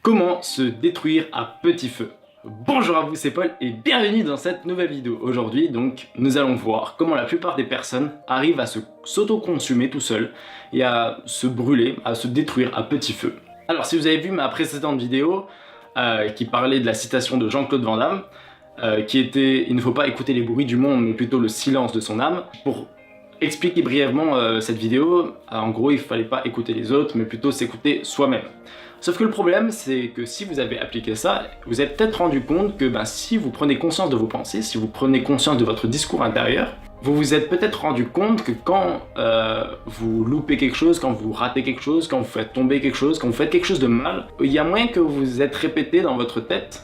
Comment se détruire à petit feu? Bonjour à vous, c'est Paul et bienvenue dans cette nouvelle vidéo. Aujourd'hui, donc, nous allons voir comment la plupart des personnes arrivent à s'auto-consumer tout seul et à se brûler, à se détruire à petit feu. Alors, si vous avez vu ma précédente vidéo qui parlait de la citation de Jean-Claude Van Damme, qui était « Il ne faut pas écouter les bruits du monde, mais plutôt le silence de son âme », pour expliquer brièvement cette vidéo, en gros, il ne fallait pas écouter les autres, mais plutôt s'écouter soi-même. Sauf que le problème, c'est que si vous avez appliqué ça, vous avez peut-être rendu compte que si vous prenez conscience de vos pensées, si vous prenez conscience de votre discours intérieur, vous vous êtes peut-être rendu compte que quand vous loupez quelque chose, quand vous ratez quelque chose, quand vous faites tomber quelque chose, quand vous faites quelque chose de mal, il y a moyen que vous vous êtes répété dans votre tête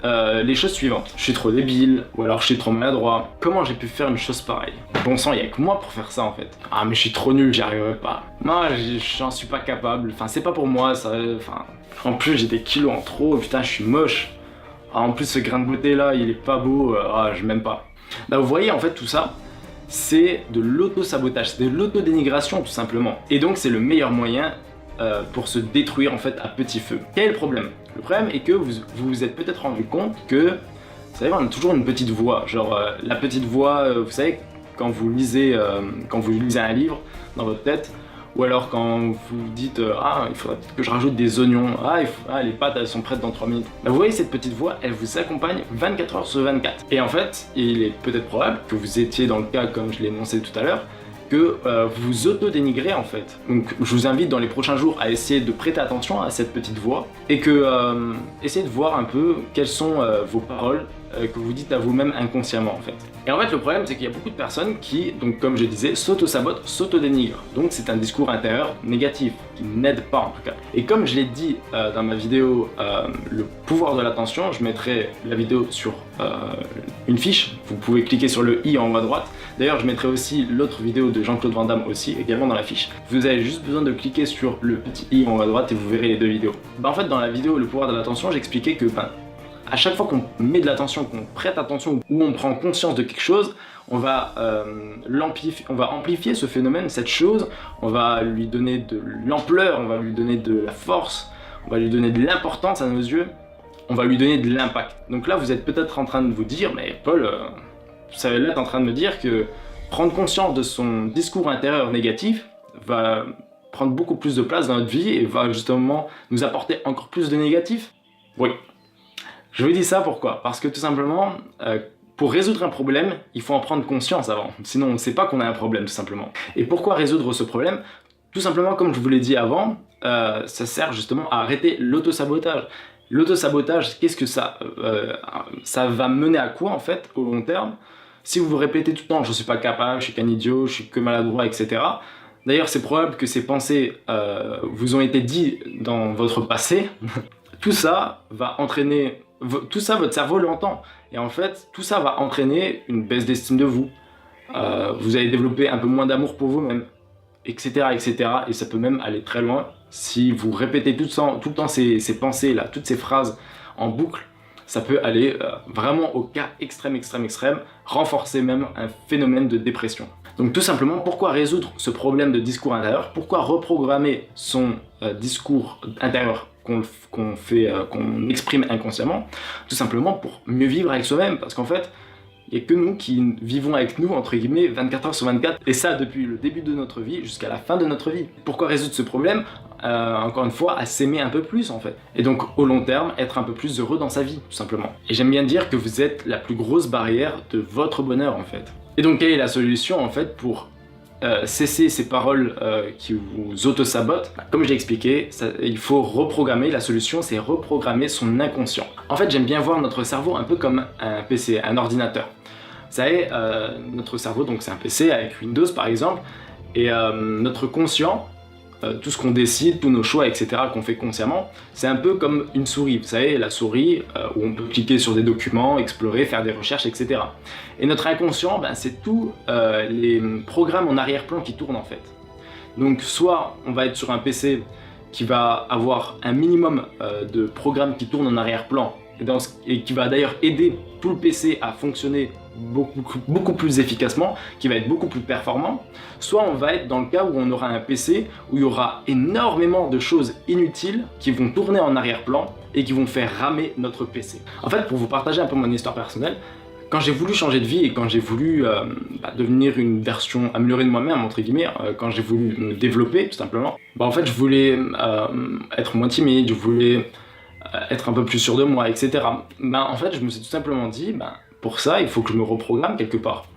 les choses suivantes. Je suis trop débile, ou alors je suis trop maladroit. Comment j'ai pu faire une chose pareille? Bon sang, il n'y a que moi pour faire ça en fait. Ah mais je suis trop nul, j'y arriverai pas. Moi, j'en suis pas capable. Enfin, c'est pas pour moi, ça. Enfin, en plus j'ai des kilos en trop, putain, je suis moche. Ah, en plus ce grain de beauté là, il est pas beau, je m'aime pas. Bah vous voyez en fait tout ça, c'est de l'auto-sabotage, c'est de l'autodénigration tout simplement. Et donc c'est le meilleur moyen pour se détruire en fait à petit feu. Quel est le problème? Le problème est que vous vous êtes peut-être rendu compte que, vous savez, on a toujours une petite voix, genre la petite voix, vous savez, quand vous lisez un livre dans votre tête, ou alors quand vous dites ah, il faudrait peut-être que je rajoute des oignons, les pâtes elles sont prêtes dans 3 minutes. Bah, vous voyez, cette petite voix, elle vous accompagne 24 heures sur 24. Et en fait, il est peut-être probable que vous étiez dans le cas, comme je l'ai énoncé tout à l'heure, que vous auto-dénigrez en fait. Donc je vous invite dans les prochains jours à essayer de prêter attention à cette petite voix et que essayez de voir un peu quelles sont vos paroles que vous dites à vous-même inconsciemment en fait. Et en fait le problème c'est qu'il y a beaucoup de personnes qui, donc comme je disais, s'auto-sabotent, s'auto-dénigrent. Donc c'est un discours intérieur négatif, qui n'aide pas en tout cas. Et comme je l'ai dit dans ma vidéo le pouvoir de l'attention, je mettrai la vidéo sur une fiche, vous pouvez cliquer sur le i en haut à droite. D'ailleurs je mettrai aussi l'autre vidéo de Jean-Claude Van Damme aussi, également dans la fiche. Vous avez juste besoin de cliquer sur le petit i en haut à droite et vous verrez les deux vidéos. En fait dans la vidéo le pouvoir de l'attention, j'expliquais que à chaque fois qu'on met de l'attention, qu'on prête attention ou on prend conscience de quelque chose, on va amplifier ce phénomène, cette chose, on va lui donner de l'ampleur, on va lui donner de la force, on va lui donner de l'importance à nos yeux, on va lui donner de l'impact. Donc là vous êtes peut-être en train de vous dire, mais Paul, vous allez être en train de me dire que prendre conscience de son discours intérieur négatif va prendre beaucoup plus de place dans notre vie et va justement nous apporter encore plus de négatif? Oui. Je vous dis ça pourquoi? Parce que tout simplement, pour résoudre un problème, il faut en prendre conscience avant. Sinon, on ne sait pas qu'on a un problème, tout simplement. Et pourquoi résoudre ce problème? Tout simplement, comme je vous l'ai dit avant, ça sert justement à arrêter l'autosabotage. L'autosabotage, qu'est-ce que ça va mener à quoi, en fait, au long terme? Si vous vous répétez tout le temps « je suis pas capable, je suis qu'un idiot, je suis que maladroit, etc. » D'ailleurs, c'est probable que ces pensées vous ont été dites dans votre passé. Tout ça va entraîner... Tout ça, votre cerveau l'entend. Et en fait, tout ça va entraîner une baisse d'estime de vous. Vous allez développer un peu moins d'amour pour vous-même, etc., etc. Et ça peut même aller très loin. Si vous répétez tout le temps ces pensées-là, toutes ces phrases en boucle, ça peut aller vraiment au cas extrême, renforcer même un phénomène de dépression. Donc tout simplement, pourquoi résoudre ce problème de discours intérieur? Pourquoi reprogrammer son discours intérieur qu'on exprime inconsciemment? Tout simplement pour mieux vivre avec soi-même, parce qu'en fait, il n'y a que nous qui vivons avec nous, entre guillemets, 24 heures sur 24, et ça depuis le début de notre vie jusqu'à la fin de notre vie. Pourquoi résoudre ce problème? Encore une fois, à s'aimer un peu plus en fait. Et donc au long terme, être un peu plus heureux dans sa vie, tout simplement. Et j'aime bien dire que vous êtes la plus grosse barrière de votre bonheur en fait. Et donc quelle est la solution en fait pour cesser ces paroles qui vous auto-sabotent? Comme je l'ai expliqué, il faut reprogrammer. La solution, c'est reprogrammer son inconscient. En fait, j'aime bien voir notre cerveau un peu comme un PC, un ordinateur. Vous savez, notre cerveau, donc c'est un PC avec Windows par exemple, et notre conscient, tout ce qu'on décide, tous nos choix, etc. qu'on fait consciemment, c'est un peu comme une souris. Vous savez, la souris où on peut cliquer sur des documents, explorer, faire des recherches, etc. Et notre inconscient, c'est tous les programmes en arrière-plan qui tournent en fait. Donc soit on va être sur un PC qui va avoir un minimum de programmes qui tournent en arrière-plan et qui va d'ailleurs aider tout le PC à fonctionner beaucoup plus efficacement, qui va être beaucoup plus performant, soit on va être dans le cas où on aura un PC où il y aura énormément de choses inutiles qui vont tourner en arrière-plan et qui vont faire ramer notre PC. En fait, pour vous partager un peu mon histoire personnelle, quand j'ai voulu changer de vie et quand j'ai voulu devenir une version améliorée de moi-même, entre guillemets, quand j'ai voulu me développer tout simplement, en fait je voulais être moins timide, je voulais être un peu plus sûr de moi, etc. En fait je me suis tout simplement dit, pour ça il faut que je me reprogramme quelque part.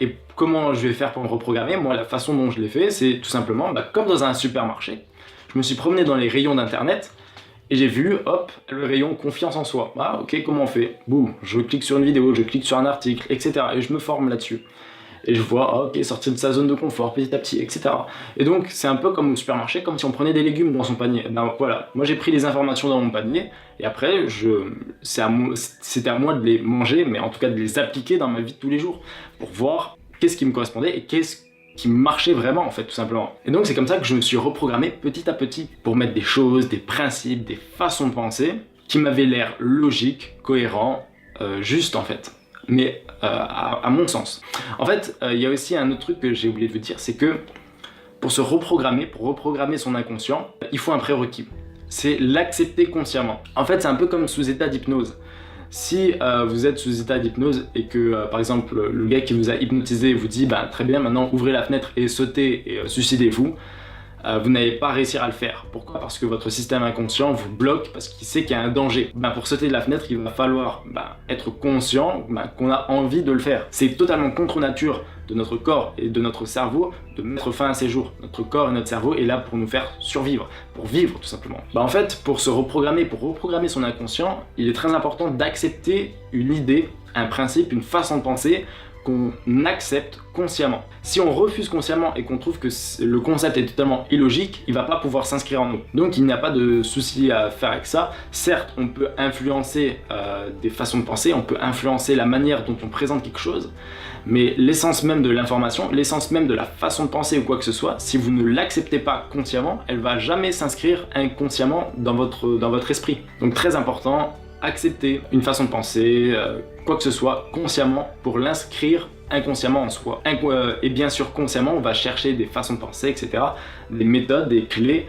Et comment je vais faire pour me reprogrammer? Moi la façon dont je l'ai fait, c'est tout simplement, comme dans un supermarché, je me suis promené dans les rayons d'internet, et j'ai vu, hop, le rayon confiance en soi. Ah ok, comment on fait? Boum, je clique sur une vidéo, je clique sur un article, etc. Et je me forme là-dessus. Et je vois, ok, sortir de sa zone de confort petit à petit, etc. Et donc, c'est un peu comme au supermarché, comme si on prenait des légumes dans son panier. Voilà, moi j'ai pris les informations dans mon panier, et après, c'était à moi de les manger, mais en tout cas de les appliquer dans ma vie de tous les jours, pour voir qu'est-ce qui me correspondait et qu'est-ce qui marchait vraiment en fait, tout simplement. Et donc c'est comme ça que je me suis reprogrammé petit à petit pour mettre des choses, des principes, des façons de penser qui m'avaient l'air logiques, cohérents, justes en fait, mais à mon sens. En fait, il y a aussi un autre truc que j'ai oublié de vous dire, c'est que pour se reprogrammer, pour reprogrammer son inconscient, il faut un prérequis. C'est l'accepter consciemment. En fait, c'est un peu comme sous état d'hypnose. Si vous êtes sous état d'hypnose et que par exemple le gars qui vous a hypnotisé vous dit très bien, maintenant ouvrez la fenêtre et sautez et suicidez-vous, vous n'allez pas réussir à le faire. Pourquoi? Parce que votre système inconscient vous bloque parce qu'il sait qu'il y a un danger. Pour sauter de la fenêtre, il va falloir être conscient qu'on a envie de le faire. C'est totalement contre nature de notre corps et de notre cerveau de mettre fin à ces jours. Notre corps et notre cerveau est là pour nous faire survivre, pour vivre tout simplement. En fait, pour se reprogrammer, pour reprogrammer son inconscient, il est très important d'accepter une idée, un principe, une façon de penser qu'on accepte consciemment. Si on refuse consciemment et qu'on trouve que le concept est totalement illogique, il va pas pouvoir s'inscrire en nous. Donc il n'y a pas de souci à faire avec ça. Certes, on peut influencer des façons de penser, on peut influencer la manière dont on présente quelque chose, mais l'essence même de l'information, l'essence même de la façon de penser ou quoi que ce soit, si vous ne l'acceptez pas consciemment, elle va jamais s'inscrire inconsciemment dans votre esprit. Donc très important, accepter une façon de penser, quoi que ce soit, consciemment pour l'inscrire inconsciemment en soi. Et bien sûr, consciemment, on va chercher des façons de penser, etc., des méthodes, des clés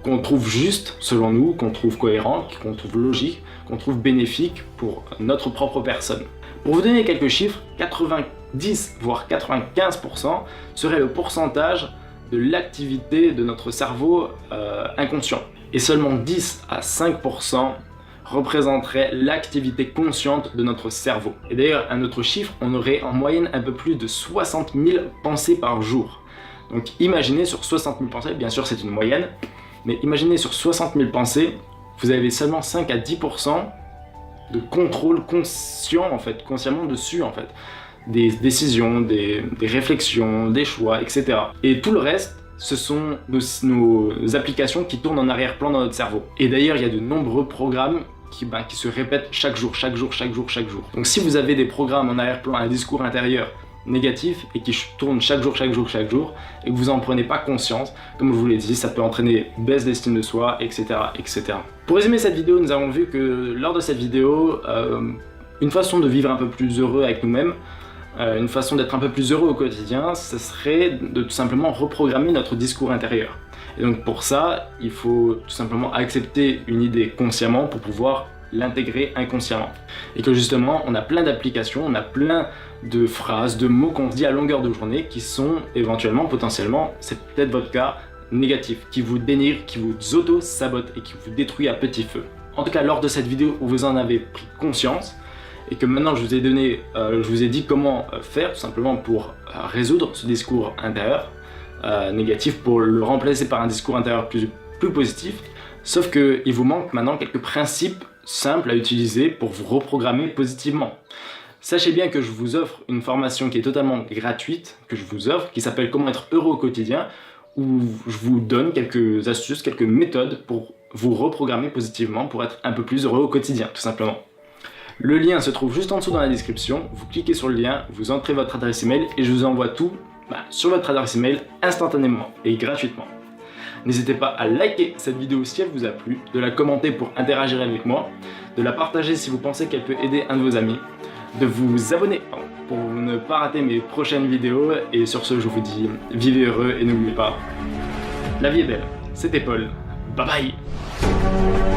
qu'on trouve justes selon nous, qu'on trouve cohérentes, qu'on trouve logiques, qu'on trouve bénéfiques pour notre propre personne. Pour vous donner quelques chiffres, 90 voire 95% serait le pourcentage de l'activité de notre cerveau inconscient. Et seulement 10 à 5% représenterait l'activité consciente de notre cerveau. Et d'ailleurs, un autre chiffre, on aurait en moyenne un peu plus de 60 000 pensées par jour. Donc imaginez sur 60 000 pensées, bien sûr c'est une moyenne, mais imaginez sur 60 000 pensées, vous avez seulement 5 à 10% de contrôle conscient en fait, consciemment dessus en fait. Des décisions, des réflexions, des choix, etc. Et tout le reste, ce sont nos applications qui tournent en arrière-plan dans notre cerveau. Et d'ailleurs, il y a de nombreux programmes qui se répètent chaque jour. Donc si vous avez des programmes en arrière-plan, un discours intérieur négatif et qui tournent chaque jour, et que vous n'en prenez pas conscience, comme je vous l'ai dit, ça peut entraîner baisse d'estime de soi, etc., etc. Pour résumer cette vidéo, nous avons vu que lors de cette vidéo, une façon de vivre un peu plus heureux avec nous-mêmes, une façon d'être un peu plus heureux au quotidien, ce serait de tout simplement reprogrammer notre discours intérieur. Et donc pour ça, il faut tout simplement accepter une idée consciemment pour pouvoir l'intégrer inconsciemment. Et que justement, on a plein d'applications, on a plein de phrases, de mots qu'on se dit à longueur de journée qui sont éventuellement, potentiellement, c'est peut-être votre cas, négatifs, qui vous dénigrent, qui vous auto-sabotent et qui vous détruisent à petit feu. En tout cas, lors de cette vidéo où vous en avez pris conscience, et que maintenant je vous ai dit comment faire tout simplement pour résoudre ce discours intérieur négatif, pour le remplacer par un discours intérieur plus positif, sauf qu'il vous manque maintenant quelques principes simples à utiliser pour vous reprogrammer positivement. Sachez bien que je vous offre une formation qui est totalement gratuite, qui s'appelle Comment être heureux au quotidien, où je vous donne quelques astuces, quelques méthodes pour vous reprogrammer positivement, pour être un peu plus heureux au quotidien, tout simplement. Le lien se trouve juste en dessous dans la description, vous cliquez sur le lien, vous entrez votre adresse email et je vous envoie tout sur votre adresse email instantanément et gratuitement. N'hésitez pas à liker cette vidéo si elle vous a plu, de la commenter pour interagir avec moi, de la partager si vous pensez qu'elle peut aider un de vos amis. de vous abonner pour ne pas rater mes prochaines vidéos. Et sur ce, je vous dis vivez heureux et n'oubliez pas, la vie est belle. C'était Paul. Bye bye.